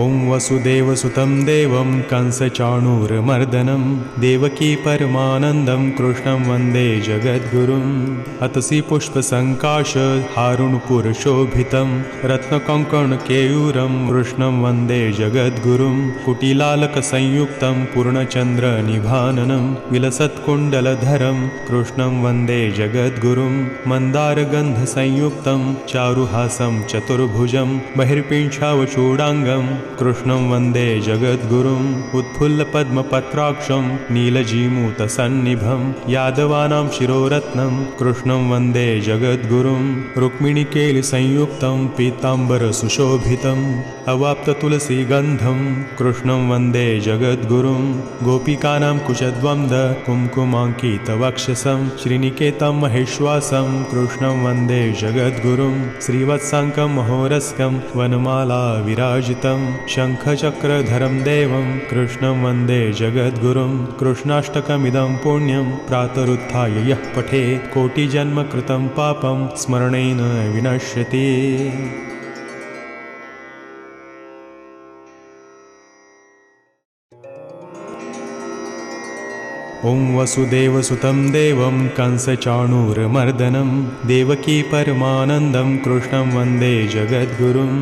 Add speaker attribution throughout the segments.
Speaker 1: ॐ वसुदेवसुतं देवं कंसचाणूरमर्दनं देवकी परमानन्दं कृष्णं वन्दे जगद्गुरुम् अतसि पुष्पसङ्काश हारुणपुरशोभितं रत्नकङ्कणकेयूरं कृष्णं वन्दे जगद्गुरुं कुटिलालकसंयुक्तं पूर्णचन्द्रनिभाननं विलसत्कुण्डलधरं कृष्णं वन्दे जगद्गुरुं मन्दारगन्धसंयुक्तं चारुहासं चतुर्भुजं बहिर्पिञ्छावचूडाङ्गं कृष्णं वन्दे जगद्गुरुम् उत्फुल्लपद्मपत्राक्षं नीलजीमूतसन्निभं यादवानां शिरोरत्नं कृष्णं वन्दे जगद्गुरुं रुक्मिणीकेलिसंयुक्तं पीताम्बरसुशोभितम् अवाप्ततुलसीगन्धं कृष्णं वन्दे जगद्गुरुं गोपिकानां कुशद्वन्द्व कुङ्कुमाङ्कितवक्षसं श्रीनिकेतं महेश्वासं कृष्णं वन्दे जगद्गुरुं श्रीवत्साङ्कं महोरस्कं वनमाला विराजितं शङ्खचक्रधरं देवं कृष्णं वन्दे जगद्गुरुं कृष्णाष्टकमिदं पुण्यं प्रातरुत्थाय यः पठेत् कोटिजन्मकृतं पापं स्मरणेन विनश्यति। ॐ वसुदेवसुतं देवं कंसचाणूरमर्दनं देवकी परमानन्दं कृष्णं वन्दे जगद्गुरुम्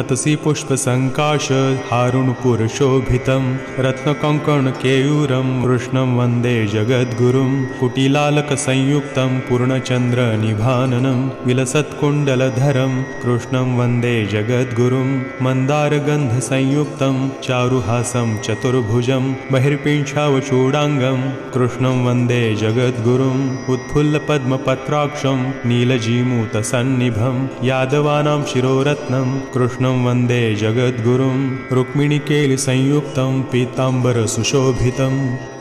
Speaker 1: अतसि पुष्पसङ्काश हारुणपुरशोभितं रत्नकङ्कणकेयूरं कृष्णं वन्दे जगद्गुरुं कुटिलालकसंयुक्तं पूर्णचन्द्रनिभाननं विलसत्कुण्डलधरं कृष्णं वन्दे जगद्गुरुं मन्दारगन्धसंयुक्तं चारुहासं चतुर्भुजं बहिर्पिञ्छावचूडाङ्गं कृष्णं वन्दे जगद्गुरुम् उत्फुल्लपद्मपत्राक्षं नीलजीमूतसन्निभं यादवानां शिरोरत्नं कृष्णं वन्दे जगद्गुरुं रुक्मिणीकेलिसंयुक्तं पीताम्बरसुशोभितम्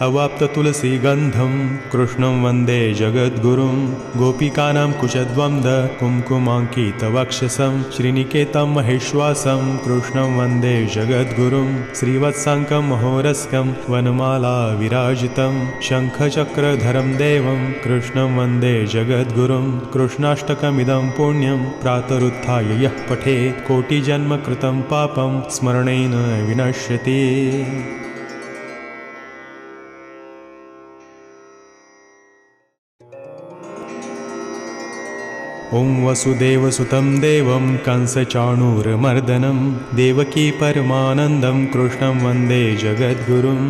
Speaker 1: अवाप्ततुलसीगन्धं कृष्णं वन्दे जगद्गुरुं गोपिकानां कुशद्वन्द्व कुङ्कुमाङ्कितवक्षसं श्रीनिकेतं महेश्वासं कृष्णं वन्दे जगद्गुरुं श्रीवत्साङ्कं महोरस्कं वनमाला विराजितं शङ्खचक्रधरं देवं कृष्णं वन्दे जगद्गुरुं कृष्णाष्टकमिदं पुण्यं प्रातरुत्थाय यः पठेत् कोटिजन्मकृतं पापं स्मरणेन विनश्यति। ॐ वसुदेवसुतं देवं कंसचाणूरमर्दनं देवकी परमानन्दं कृष्णं वन्दे जगद्गुरुम्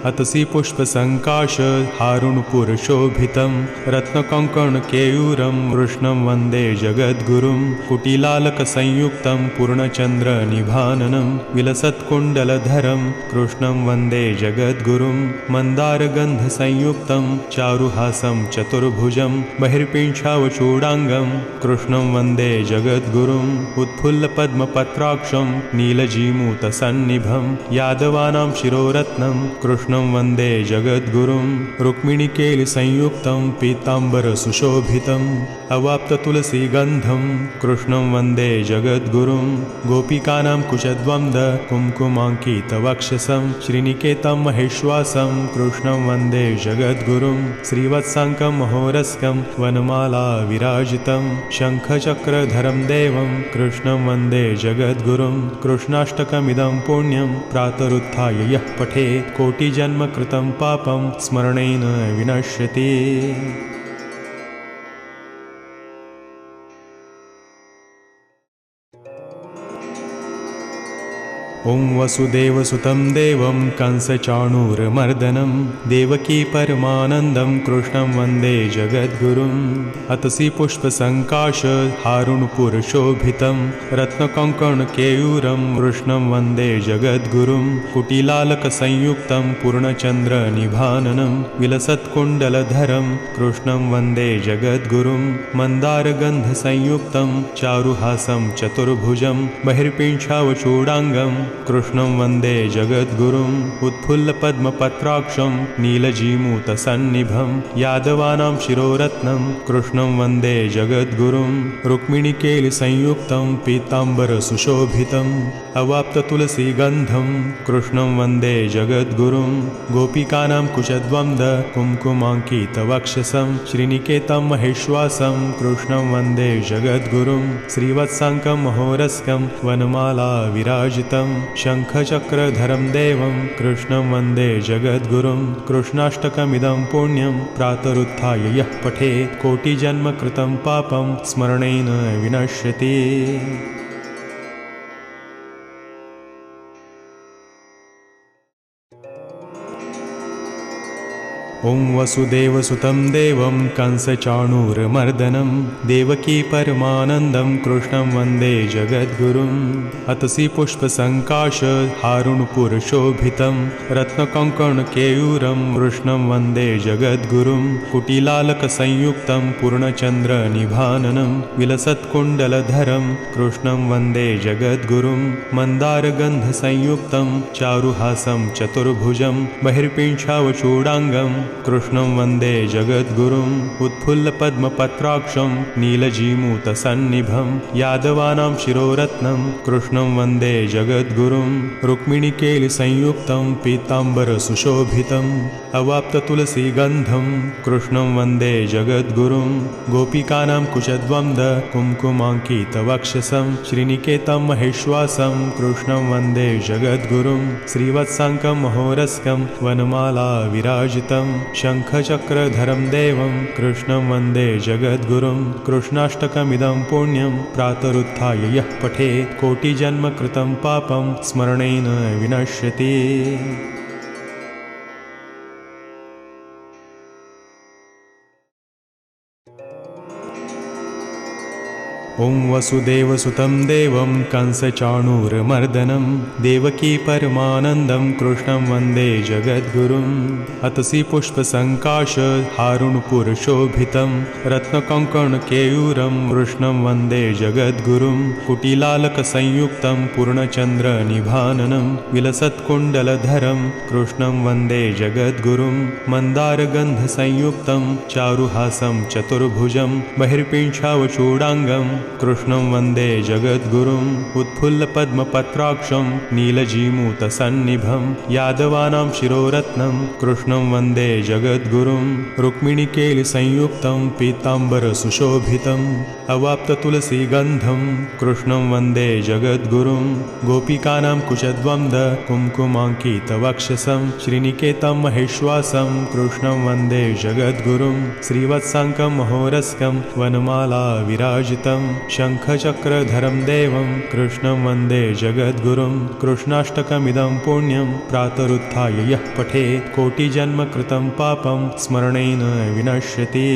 Speaker 1: अतसि पुष्पसङ्काश हारुणपुरशोभितं रत्नकङ्कणकेयूरं कृष्णं वन्दे जगद्गुरुं कुटिलालकसंयुक्तं पूर्णचन्द्रनिभाननं विलसत्कुण्डलधरं कृष्णं वन्दे जगद्गुरुं मन्दारगन्धसंयुक्तं चारुहासं चतुर्भुजं बहिर्पिञ्छावचूडाङ्गं कृष्णं वन्दे जगद्गुरुम् उत्फुल्लपद्मपत्राक्षं नीलजीमूतसन्निभं यादवानां शिरोरत्नं कृष्णं वन्दे जगद्गुरुं रुक्मिणीकेलिसंयुक्तं पीताम्बरसुशोभितम् अवाप्ततुलसीगन्धं कृष्णं वन्दे जगद्गुरुं गोपिकानां कुशद्वन्द्व कुङ्कुमाङ्कितवक्षसं श्रीनिकेतं महेश्वासं कृष्णं वन्दे जगद्गुरुं श्रीवत्साङ्कं महोरस्कं वनमाला विराजितं शङ्खचक्रधरं देवं कृष्णं वन्दे जगद्गुरुं कृष्णाष्टकमिदं पुण्यं प्रातरुत्थाय यः पठेत् कोटिजन्मकृतं पापं स्मरणेन विनश्यति। ॐ वसुदेवसुतं देवं कंसचाणूरमर्दनं देवकी परमानन्दं कृष्णं वन्दे जगद्गुरुम् अतसि पुष्पसङ्काश हारुणपुरशोभितं रत्नकङ्कणकेयूरं कृष्णं वन्दे जगद्गुरुं कुटिलालकसंयुक्तं पूर्णचन्द्रनिभाननं विलसत्कुण्डलधरं कृष्णं वन्दे जगद्गुरुं मन्दारगन्धसंयुक्तं चारुहासं चतुर्भुजं बहिर्पिञ्छावचूडाङ्गं कृष्णं वन्दे जगद्गुरुम् उत्फुल्लपद्मपत्राक्षं नीलजीमूतसन्निभं यादवानां शिरोरत्नं कृष्णं वन्दे जगद्गुरुं रुक्मिणीकेलिसंयुक्तं पीताम्बरसुशोभितम् अवाप्ततुलसीगन्धं कृष्णं वन्दे जगद्गुरुं गोपिकानां कुशद्वन्द्व कुङ्कुमाङ्कितवक्षसं श्रीनिकेतं महेश्वासं कृष्णं वन्दे जगद्गुरुं श्रीवत्साङ्कं महोरस्कं वनमाला विराजितं शङ्खचक्रधरं देवं कृष्णं वन्दे जगद्गुरुं कृष्णाष्टकमिदं पुण्यं प्रातरुत्थाय यः पठेत् कोटिजन्मकृतं पापं स्मरणेन विनश्यति। ॐ वसुदेवसुतं देवं कंसचाणूरमर्दनं देवकी परमानन्दं कृष्णं वन्दे जगद्गुरुम् अतसि पुष्पसङ्काश हारुणपुरशोभितं रत्नकङ्कणकेयूरं कृष्णं वन्दे जगद्गुरुं कुटिलालकसंयुक्तं पूर्णचन्द्रनिभाननं विलसत्कुण्डलधरं कृष्णं वन्दे जगद्गुरुं मन्दारगन्धसंयुक्तं चारुहासं चतुर्भुजं बहिर्पिञ्छावचूडाङ्गं कृष्णं वन्दे जगद्गुरुम् उत्फुल्लपद्मपत्राक्षं नीलजीमूतसन्निभं यादवानां शिरोरत्नं कृष्णं वन्दे जगद्गुरुं रुक्मिणीकेलिसंयुक्तं पीताम्बरसुशोभितम् अवाप्ततुलसीगन्धं कृष्णं वन्दे जगद्गुरुं गोपिकानां कुशद्वन्द्व कुङ्कुमाङ्कितवक्षसं श्रीनिकेतं महेश्वासं कृष्णं वन्दे जगद्गुरुं श्रीवत्साङ्कं महोरस्कं वनमाला विराजितं शङ्खचक्रधरं देवं कृष्णं वन्दे जगद्गुरुं कृष्णाष्टकमिदं पुण्यं प्रातरुत्थाय यः पठेत् कोटिजन्मकृतं पापं स्मरणेन विनश्यति। ॐ वसुदेवसुतं देवं कंसचाणूरमर्दनं देवकी परमानन्दं कृष्णं वन्दे जगद्गुरुम् अतसि पुष्पसङ्काश हारुणपुरशोभितं रत्नकङ्कणकेयूरं कृष्णं वन्दे जगद्गुरुं कुटिलालकसंयुक्तं पूर्णचन्द्रनिभाननं विलसत्कुण्डलधरं कृष्णं वन्दे जगद्गुरुं मन्दारगन्धसंयुक्तं चारुहासं चतुर्भुजं बहिर्पिञ्छावचूडाङ्गं कृष्णं वन्दे जगद्गुरुम् उत्फुल्लपद्मपत्राक्षं नीलजीमूतसन्निभं यादवानां शिरोरत्नं कृष्णं वन्दे जगद्गुरुं रुक्मिणीकेलिसंयुक्तं पीताम्बरसुशोभितम् अवाप्ततुलसीगन्धं कृष्णं वन्दे जगद्गुरुं गोपिकानां कुशद्वन्द्व कुङ्कुमाङ्कितवक्षसं श्रीनिकेतं महेश्वासं कृष्णं वन्दे जगद्गुरुं श्रीवत्साङ्कं महोरस्कं वनमाला विराजितं शङ्खचक्रधरं देवं कृष्णं वन्दे जगद्गुरुं कृष्णाष्टकमिदं पुण्यं प्रातरुत्थाय यः पठेत् कोटिजन्मकृतं पापं स्मरणेन विनश्यति।